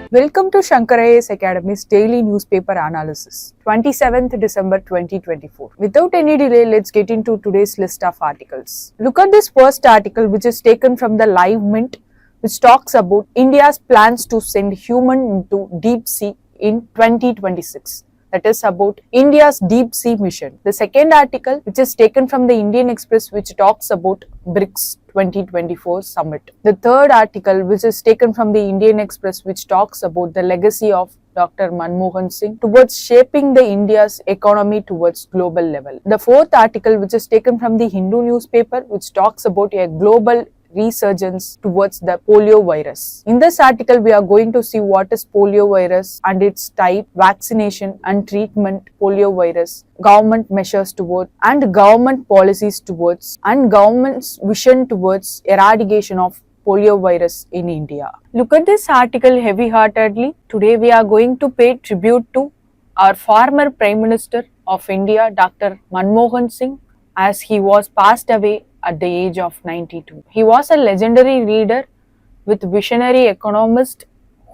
Welcome to Shankar IAS Academy's daily newspaper analysis, 27th December 2024. Without any delay, let's get into today's list of articles. Look at this first article, which is taken from the Live Mint, which talks about India's plans to send human into deep sea in 2026. That is about India's deep sea mission. The second article, which is taken from the Indian Express, which talks about BRICS 2024 summit. The third article, which is taken from the Indian Express, which talks about the legacy of Dr. Manmohan Singh towards shaping the India's economy towards global level. The fourth article, which is taken from the Hindu newspaper, which talks about a global resurgence towards the polio virus. In this article, we are going to see what is polio virus and its type, vaccination and treatment, polio virus, government measures towards and government policies towards and government's vision towards eradication of polio virus in India. Look at this article heavy-heartedly. Today we are going to pay tribute to our former Prime Minister of India, Dr. Manmohan Singh, as he was passed away at the age of 92. He was a legendary leader with visionary economist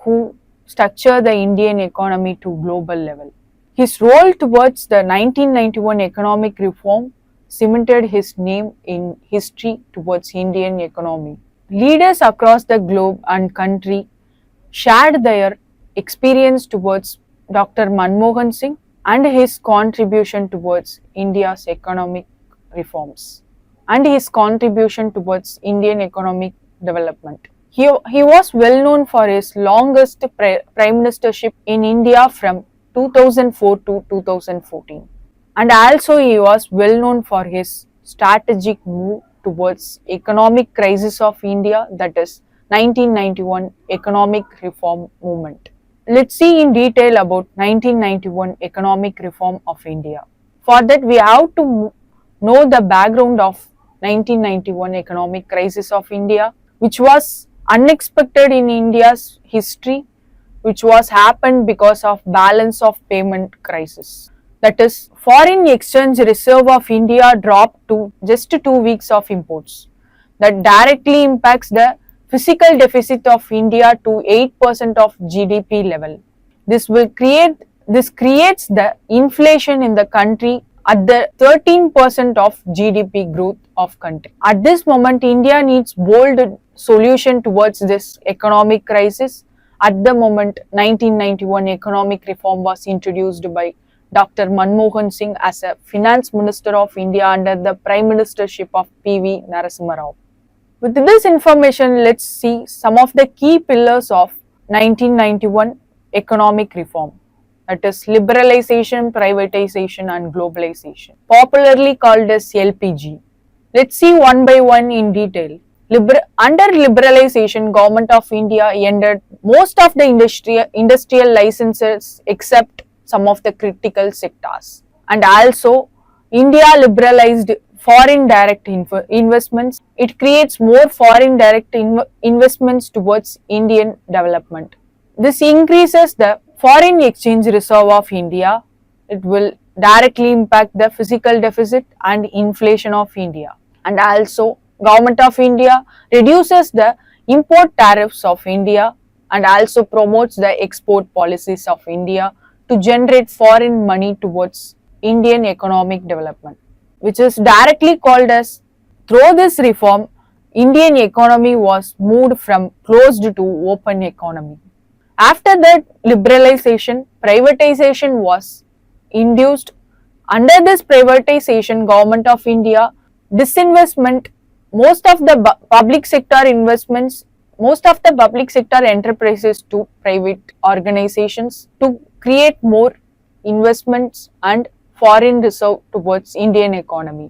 who structured the Indian economy to global level. His role towards the 1991 economic reform cemented his name in history towards Indian economy. Leaders across the globe and country shared their experience towards Dr. Manmohan Singh and his contribution towards India's economic reforms and his contribution towards Indian economic development. He was well known for his longest prime ministership in India from 2004 to 2014. And also he was well known for his strategic move towards economic crisis of India, that is 1991 economic reform movement. Let's see in detail about 1991 economic reform of India. For that we have to know the background of 1991 economic crisis of India, which was unexpected in India's history, which was happened because of balance of payment crisis. That is, foreign exchange reserve of India dropped to just 2 weeks of imports. That directly impacts the physical deficit of India to 8% of GDP level. This creates the inflation in the country at the 13% of GDP growth of country. At this moment, India needs bold solution towards this economic crisis. At the moment, 1991 economic reform was introduced by Dr. Manmohan Singh as a finance minister of India under the prime ministership of P.V. Narasimha Rao. With this information, let's see some of the key pillars of 1991 economic reform. That is liberalization, privatization and globalization, popularly called as LPG. Let's see one by one in detail. Under liberalization, Government of India ended most of the industrial licenses except some of the critical sectors. And also, India liberalized foreign direct investments. It creates more foreign direct investments towards Indian development. This increases the foreign exchange reserve of India. It will directly impact the physical deficit and inflation of India. And also, Government of India reduces the import tariffs of India and also promotes the export policies of India to generate foreign money towards Indian economic development, which is directly called as, through this reform, Indian economy was moved from closed to open economy. After that liberalization, privatization was induced. Under this privatization, Government of India disinvestment most of the public sector investments, most of the public sector enterprises to private organizations to create more investments and foreign reserve towards Indian economy.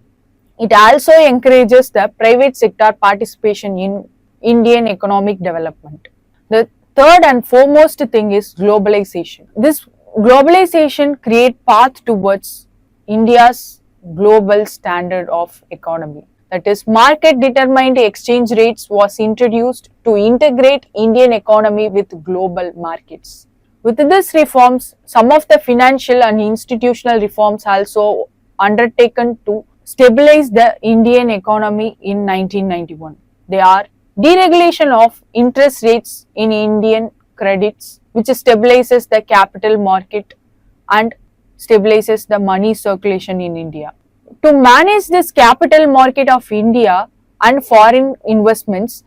It also encourages the private sector participation in Indian economic development. The third and foremost thing is globalization. This globalization creates path towards India's global standard of economy. That is, market determined exchange rates was introduced to integrate Indian economy with global markets. With these reforms, some of the financial and institutional reforms also undertaken to stabilize the Indian economy in 1991. They are deregulation of interest rates in Indian credits, which stabilizes the capital market and stabilizes the money circulation in India. To manage this capital market of India and foreign investments,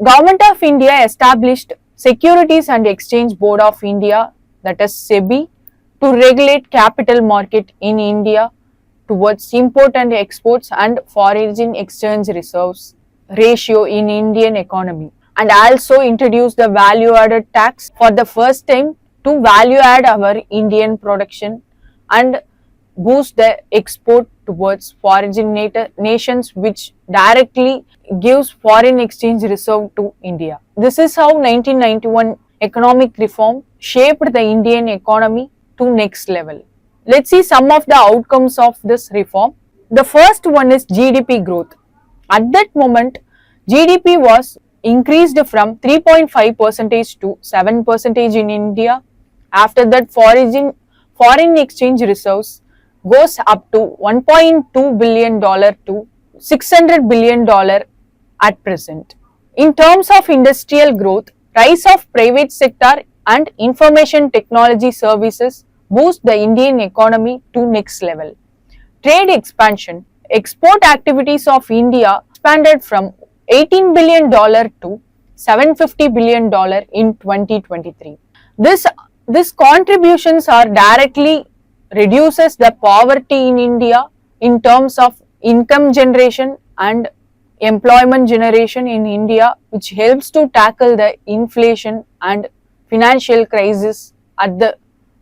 Government of India established Securities and Exchange Board of India, that is SEBI, to regulate capital market in India towards import and exports and foreign exchange reserves ratio in Indian economy, and also introduced the value added tax for the first time to value add our Indian production and boost the export towards foreign nations, which directly gives foreign exchange reserve to India. This is how 1991 economic reform shaped the Indian economy to next level. Let's see some of the outcomes of this reform. The first one is GDP growth. At that moment, GDP was increased from 3.5 percentage to 7 percentage in India. After that, foreign exchange reserves goes up to $1.2 billion to $600 billion at present. In terms of industrial growth, rise of private sector and information technology services boost the Indian economy to next level. Trade expansion, export activities of India expanded from $18 billion to $750 billion in 2023. These contributions are directly reduces the poverty in India in terms of income generation and employment generation in India, which helps to tackle the inflation and financial crisis at the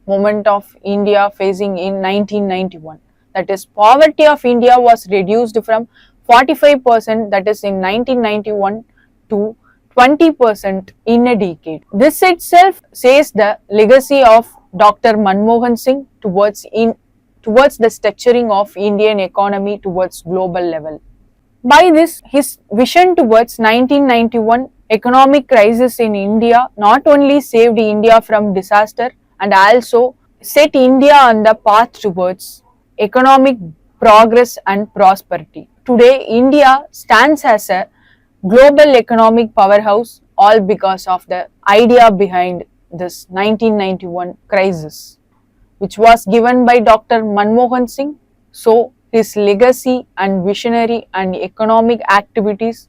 moment of India facing in 1991. That is, poverty of India was reduced from 45%, that is in 1991, to 20% in a decade. This itself says the legacy of Dr. Manmohan Singh towards the structuring of Indian economy towards global level. By this, his vision towards 1991 economic crisis in India not only saved India from disaster and also set India on the path towards economic progress and prosperity. Today, India stands as a global economic powerhouse, all because of the idea behind this 1991 crisis, which was given by Dr. Manmohan Singh. So, his legacy and visionary and economic activities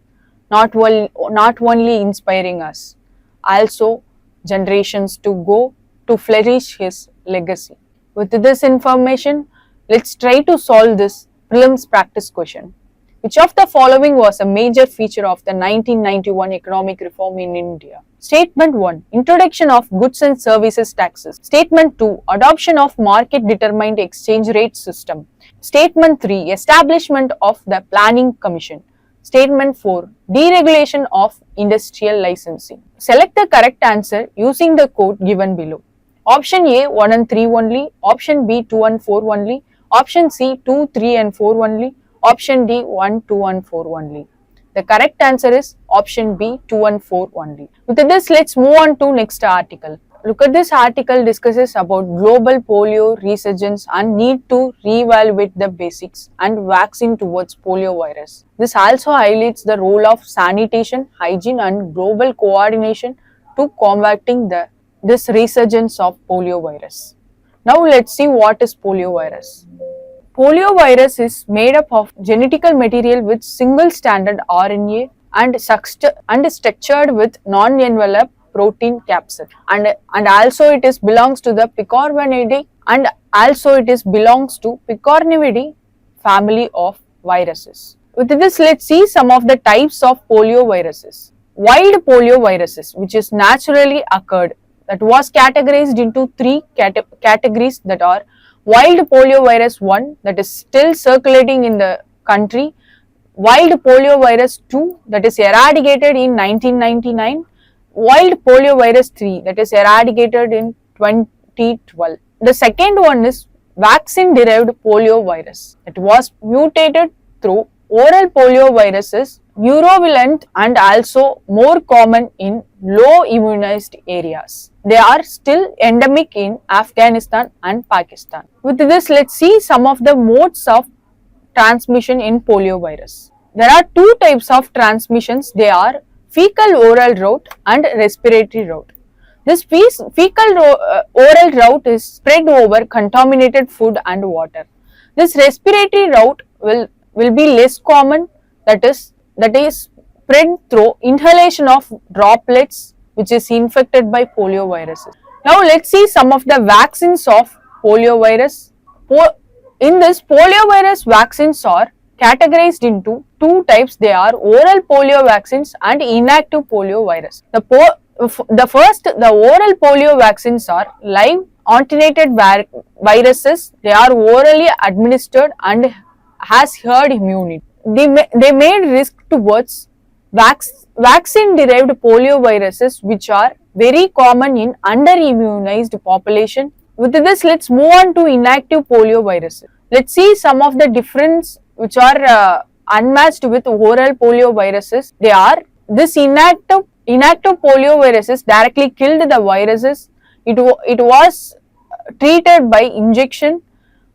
not only inspiring us, also generations to go to flourish his legacy. With this information, let's try to solve this prelims practice question. Which of the following was a major feature of the 1991 economic reform in India? Statement 1. Introduction of goods and services taxes. Statement 2. Adoption of market determined exchange rate system. Statement 3. Establishment of the Planning Commission. Statement 4. Deregulation of industrial licensing. Select the correct answer using the code given below. Option A 1 and 3 only. Option B 2 and 4 only. Option C 2, 3 and 4 only. Option D 1, 2 and 4 only. The correct answer is option B 2 and 4 only. With this, let's move on to next article. Look at this article discusses about global polio resurgence and need to reevaluate the basics and vaccine towards polio virus. This also highlights the role of sanitation, hygiene and global coordination to combating this resurgence of polio virus. Now let's see what is polio virus. Polio virus is made up of genetical material with single stranded RNA and structured with non-enveloped protein capsid, and also it belongs to the Picornaviridae family of viruses. With this, let's see some of the types of polio viruses. Wild polio viruses, which is naturally occurred, that was categorized into three categories, that are wild polio virus 1, that is still circulating in the country, wild polio virus 2, that is eradicated in 1999, wild polio virus 3, that is eradicated in 2012. The second one is vaccine derived polio virus. It was mutated through oral polio viruses, neurovirulent and also more common in low immunized areas. They are still endemic in Afghanistan and Pakistan. With this, let's see some of the modes of transmission in polio virus. There are two types of transmissions. They are fecal oral route and respiratory route. This oral route is spread over contaminated food and water. This respiratory route will be less common, that is spread through inhalation of droplets which is infected by polioviruses. Now let's see some of the vaccines of poliovirus. In this, poliovirus vaccines are categorized into two types. They are oral polio vaccines and inactive poliovirus. The oral polio vaccines are live attenuated viruses. They are orally administered and has herd immunity. They made risk towards vaccine-derived polioviruses, which are very common in under-immunized population. With this, let's move on to inactive polioviruses. Let's see some of the difference which are unmatched with oral polioviruses. They are this inactive polioviruses directly killed the viruses. It was treated by injection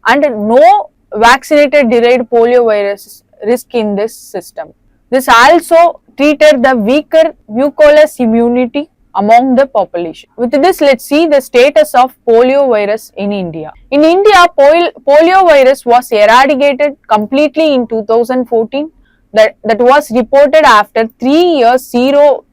and no vaccinated derived poliovirus risk in this system. This also treated the weaker mucous immunity among the population. With this, let's see the status of poliovirus in India. In India, poliovirus was eradicated completely in 2014. That was reported after 3 years, zero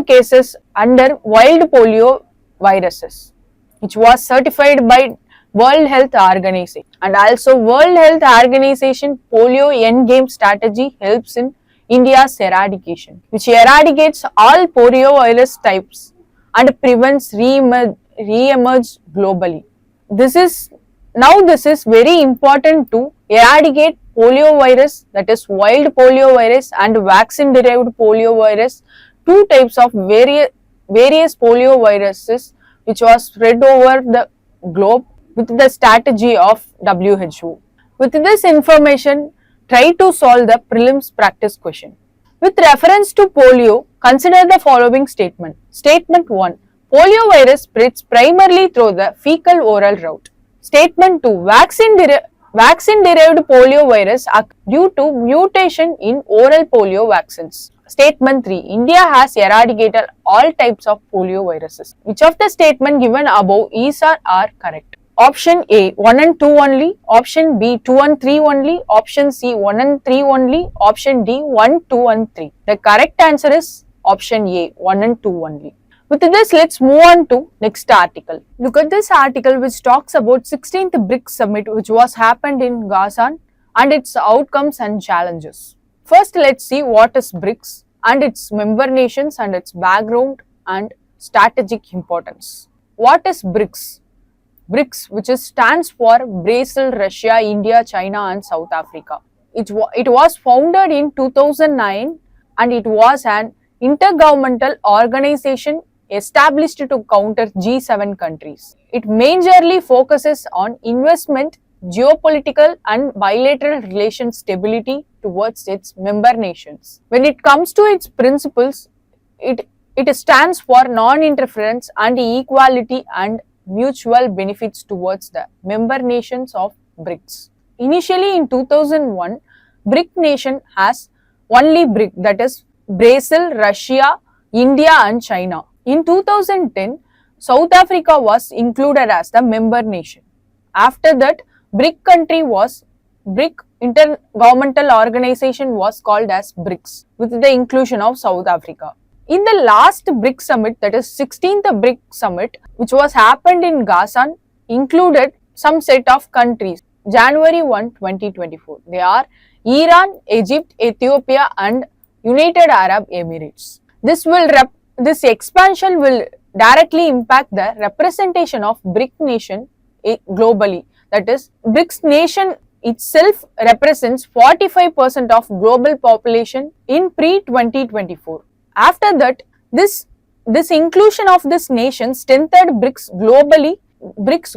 cases under wild polio viruses, which was certified by World Health Organization. And also World Health Organization polio endgame strategy helps in India's eradication, which eradicates all poliovirus types and prevents re-emerge globally. This is very important to eradicate poliovirus, that is wild poliovirus and vaccine derived poliovirus, two types of various polioviruses which was spread over the globe with the strategy of WHO. With this information, try to solve the prelims practice question. With reference to polio, consider the following statement. Statement 1. Poliovirus spreads primarily through the fecal-oral route. Statement 2. Vaccine-derived poliovirus due to mutation in oral polio vaccines. Statement 3. India has eradicated all types of polioviruses. Which of the statement given above is or are correct? Option A 1 and 2 only, option B 2 and 3 only, option C 1 and 3 only, option D 1, 2 and 3. The correct answer is option A 1 and 2 only. With this, let's move on to next article. Look at this article which talks about 16th BRICS Summit which was happened in Gasan and its outcomes and challenges. First, let's see what is BRICS and its member nations and its background and strategic importance. What is BRICS? BRICS, which stands for Brazil, Russia, India, China and South Africa. It was founded in 2009 and it was an intergovernmental organization established to counter G7 countries. It majorly focuses on investment, geopolitical and bilateral relation stability towards its member nations. When it comes to its principles, it stands for non-interference and equality and mutual benefits towards the member nations of BRICS. Initially in 2001, BRIC nation has only BRIC, that is Brazil, Russia, India and China. In 2010, South Africa was included as the member nation. After that, BRIC intergovernmental organization was called as BRICS with the inclusion of South Africa. In the last BRICS summit, that is 16th BRICS summit, which was happened in Gasan, included some set of countries. January 1, 2024. They are Iran, Egypt, Ethiopia and United Arab Emirates. This expansion will directly impact the representation of BRIC nation globally. That is, BRICS nation itself represents 45% of global population in pre-2024. After that, this inclusion of this nation strengthened BRICS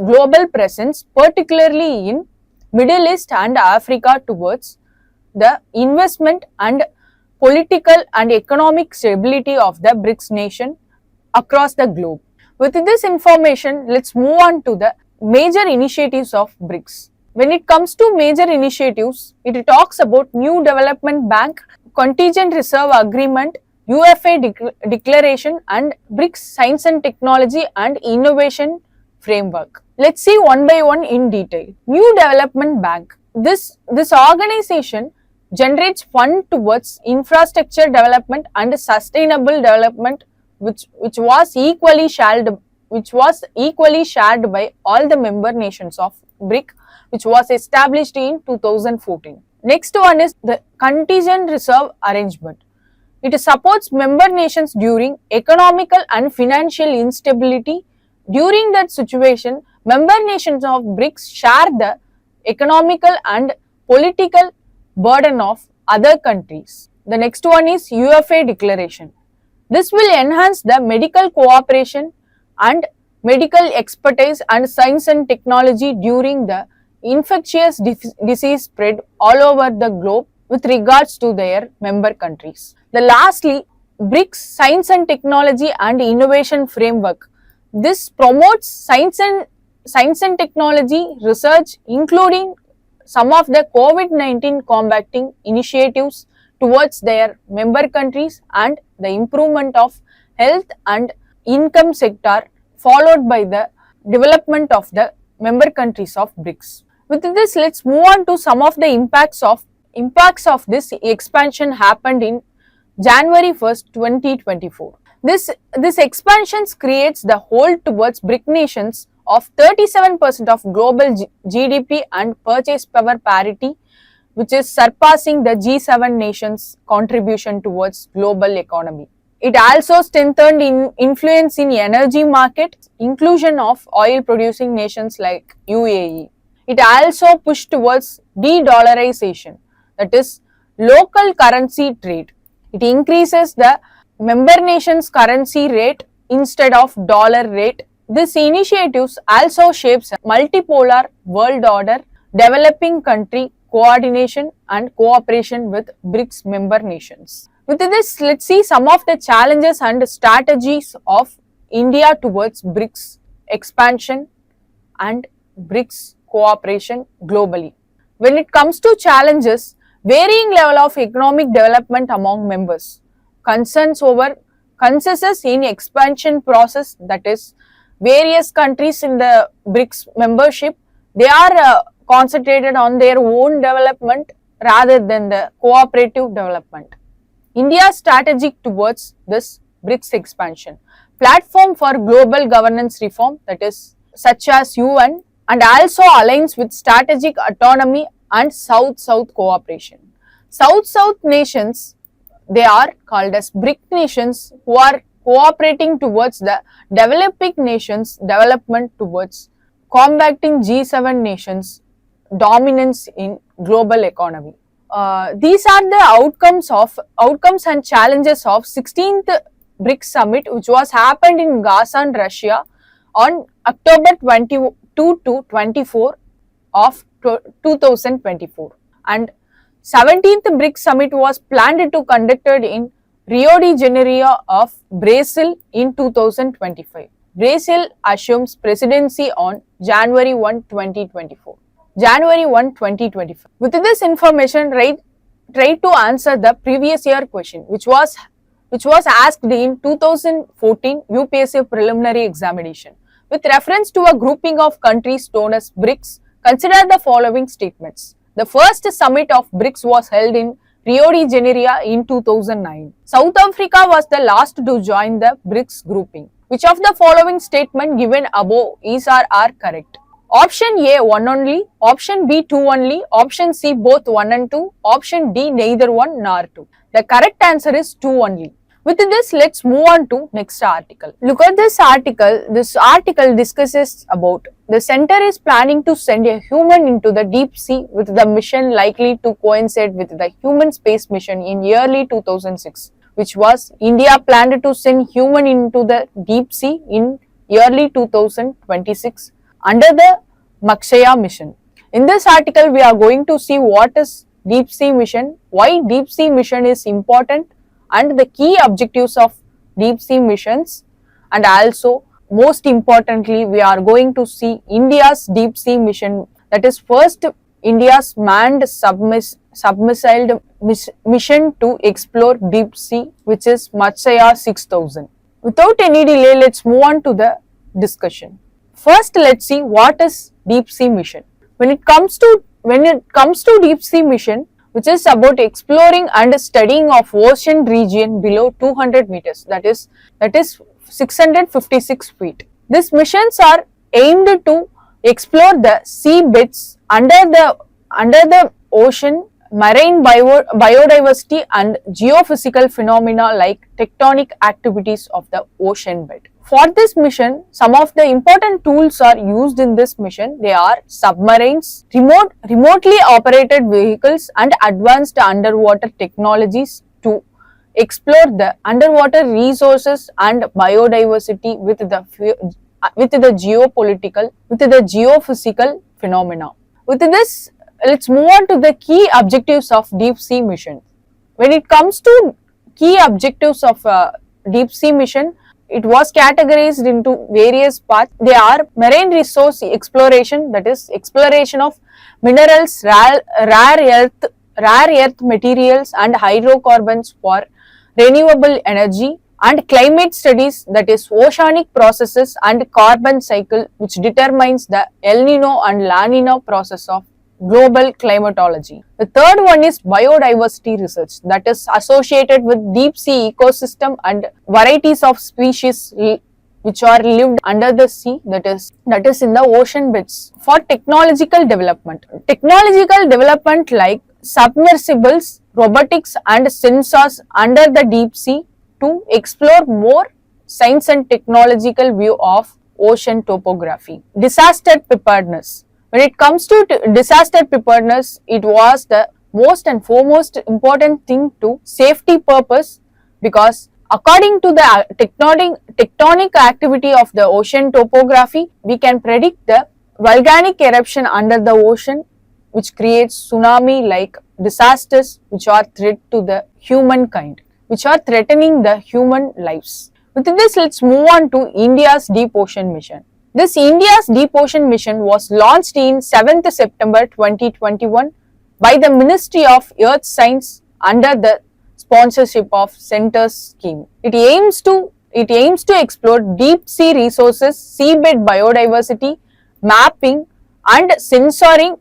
global presence, particularly in Middle East and Africa, towards the investment and political and economic stability of the BRICS nation across the globe. With this information, let's move on to the major initiatives of BRICS. When it comes to major initiatives, it talks about New Development Bank, Contingent Reserve Agreement, UFA Declaration and BRICS Science and Technology and Innovation Framework. Let's see one by one in detail. New Development Bank. This organization generates fund towards infrastructure development and sustainable development, which was equally shared by all the member nations of BRIC, which was established in 2014. Next one is the Contingent Reserve Arrangement. It supports member nations during economical and financial instability. During that situation, member nations of BRICS share the economical and political burden of other countries. The next one is UFA Declaration. This will enhance the medical cooperation and medical expertise and science and technology during the infectious disease spread all over the globe with regards to their member countries. The lastly, BRICS Science and Technology and Innovation Framework. This promotes science and technology research, including some of the COVID-19 combating initiatives towards their member countries and the improvement of health and income sector, followed by the development of the member countries of BRICS. With this, let's move on to some of the impacts of this expansion happened in January 1st, 2024. This expansion creates the hold towards BRIC nations of 37% of global GDP and purchase power parity, which is surpassing the G7 nations' contribution towards global economy. It also strengthened influence in energy market, inclusion of oil producing nations like UAE. It also pushed towards de-dollarization, that is local currency trade. It increases the member nations' currency rate instead of dollar rate. This initiatives also shapes a multipolar world order, developing country coordination and cooperation with BRICS member nations. With this, let's see some of the challenges and strategies of India towards BRICS expansion and BRICS cooperation globally. When it comes to challenges, varying level of economic development among members, consensus in expansion process, that is various countries in the BRICS membership, they are concentrated on their own development rather than the cooperative development. India's strategy towards this BRICS expansion, platform for global governance reform, that is such as UN, and also aligns with strategic autonomy and South-South cooperation. South-South nations, they are called as BRIC nations, who are cooperating towards the developing nations' development towards combating G7 nations' dominance in global economy. These are the outcomes and challenges of 16th BRICS Summit, which was happened in Kazan, Russia on October 22 to 24 of 2024, and 17th BRICS Summit was planned to conducted in Rio de Janeiro of Brazil in 2025. Brazil assumes presidency on January 1, 2024. January 1, 2025. With this information, try to answer the previous year question, which was asked in 2014 UPSC preliminary examination. With reference to a grouping of countries known as BRICS, consider the following statements. The first summit of BRICS was held in Rio de Janeiro in 2009. South Africa was the last to join the BRICS grouping. Which of the following statement given above is or are correct? Option A, 1 only. Option B, 2 only. Option C, both 1 and 2. Option D, neither 1 nor 2. The correct answer is 2 only. With this, let's move on to next article. Look at this article. This article discusses about the center is planning to send a human into the deep sea with the mission likely to coincide with the human space mission in early 2006, which was India planned to send human into the deep sea in early 2026 under the Makshaya mission. In this article, we are going to see what is deep sea mission, why deep sea mission is important, and the key objectives of deep sea missions, and also most importantly we are going to see India's deep sea mission, that is first India's manned submersible mission to explore deep sea, which is Matsaya 6000. Without any delay, let's move on to the discussion. First, let's see what is deep sea mission. When it comes to deep sea mission, which is about exploring and studying of ocean region below 200 meters, that is 656 feet. These missions are aimed to explore the sea beds under the ocean, marine biodiversity and geophysical phenomena like tectonic activities of the ocean bed. For this mission, some of the important tools are used in this mission. They are submarines, remotely operated vehicles and advanced underwater technologies to explore the underwater resources and biodiversity with the geophysical phenomena. With this, let's move on to the key objectives of deep sea mission. When it comes to key objectives of deep sea mission, it was categorized into various parts. They are marine resource exploration, that is exploration of minerals, rare earth materials and hydrocarbons for renewable energy, and climate studies, that is oceanic processes and carbon cycle, which determines the El Nino and La Nina process of global climatology. The third one is biodiversity research, that is associated with deep sea ecosystem and varieties of species which are lived under the sea, that is in the ocean beds. For technological development like submersibles, robotics and sensors under the deep sea to explore more science and technological view of ocean topography. Disaster preparedness. When it comes to disaster preparedness, it was the most and foremost important thing to safety purpose, because according to the tectonic activity of the ocean topography, we can predict the volcanic eruption under the ocean, which creates tsunami like disasters which are threat to the humankind, which are threatening the human lives. With this, let's move on to India's deep ocean mission. This India's deep ocean mission was launched in 7th September 2021 by the Ministry of Earth Science under the sponsorship of Centres scheme. It aims to explore deep sea resources, seabed biodiversity, mapping and sensoring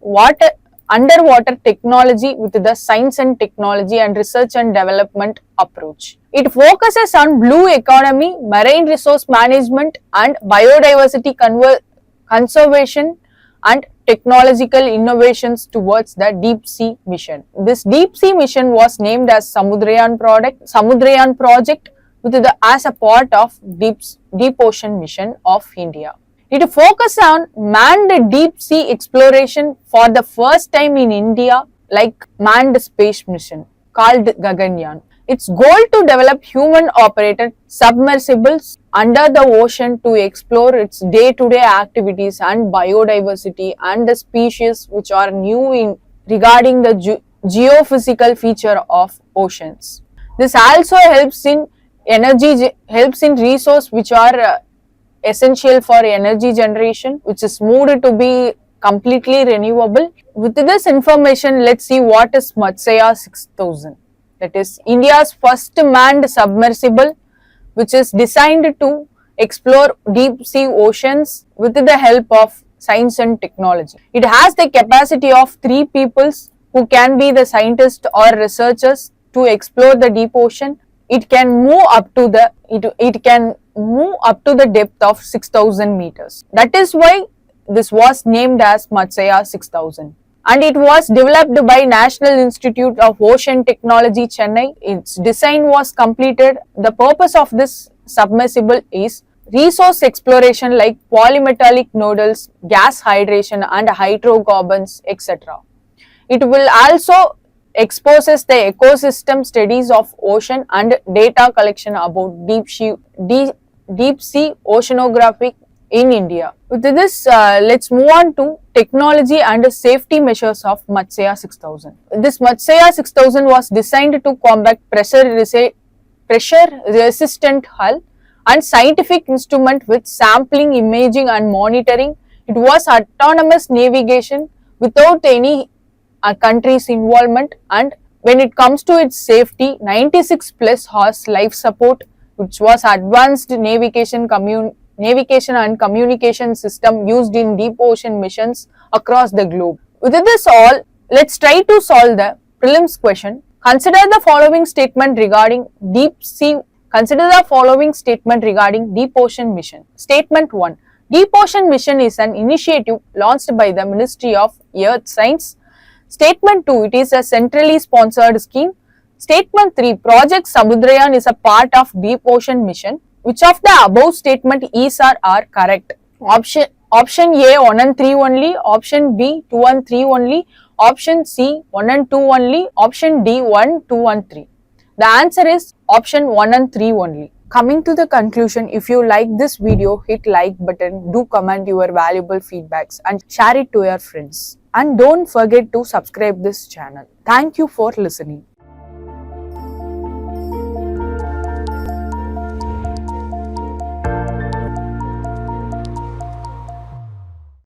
underwater technology with the science and technology and research and development approach. It focuses on blue economy, marine resource management and biodiversity conservation and technological innovations towards the deep sea mission. This deep sea mission was named as Samudrayan project as a part of deep ocean mission of India. It focused on manned deep sea exploration for the first time in India, like manned space mission called Gaganyaan. Its goal to develop human-operated submersibles under the ocean to explore its day-to-day activities and biodiversity and the species which are new regarding the geophysical feature of oceans. This also helps in resource which are essential for energy generation, which is moved to be completely renewable. With this information, let's see what is Matsaya 6000. That is India's first manned submersible, which is designed to explore deep sea oceans with the help of science and technology. It has the capacity of 3 peoples who can be the scientists or researchers to explore the deep ocean. It can move up to the depth of 6,000 meters. That is why this was named as Matsaya 6000. And it was developed by National Institute of Ocean Technology, Chennai. Its design was completed. The purpose of this submersible is resource exploration like polymetallic nodules, gas hydration and hydrocarbons, etc. It will also exposes the ecosystem studies of ocean and data collection about deep sea oceanography in India. With this, let's move on to technology and safety measures of Matsaya 6000. This Matsaya 6000 was designed to combat pressure-resistant hull and scientific instrument with sampling, imaging and monitoring. It was autonomous navigation without any a country's involvement, and when it comes to its safety, 96 plus horse life support, which was advanced navigation and communication system used in deep ocean missions across the globe. With this all, let's try to solve the prelims question. Consider the following statement regarding deep ocean mission. Statement 1. Deep Ocean Mission is an initiative launched by the Ministry of Earth Science. Statement 2. It is a centrally sponsored scheme. Statement 3. Project Samudrayan is a part of Deep Ocean Mission. Which of the above statement is or are correct? Option A 1 and 3 only, option B 2 and 3 only, option C 1 and 2 only, option D 1, 2 and 3. The answer is option 1 and 3 only. Coming to the conclusion, if you like this video, hit like button, do comment your valuable feedbacks and share it to your friends. And don't forget to subscribe this channel. Thank you for listening.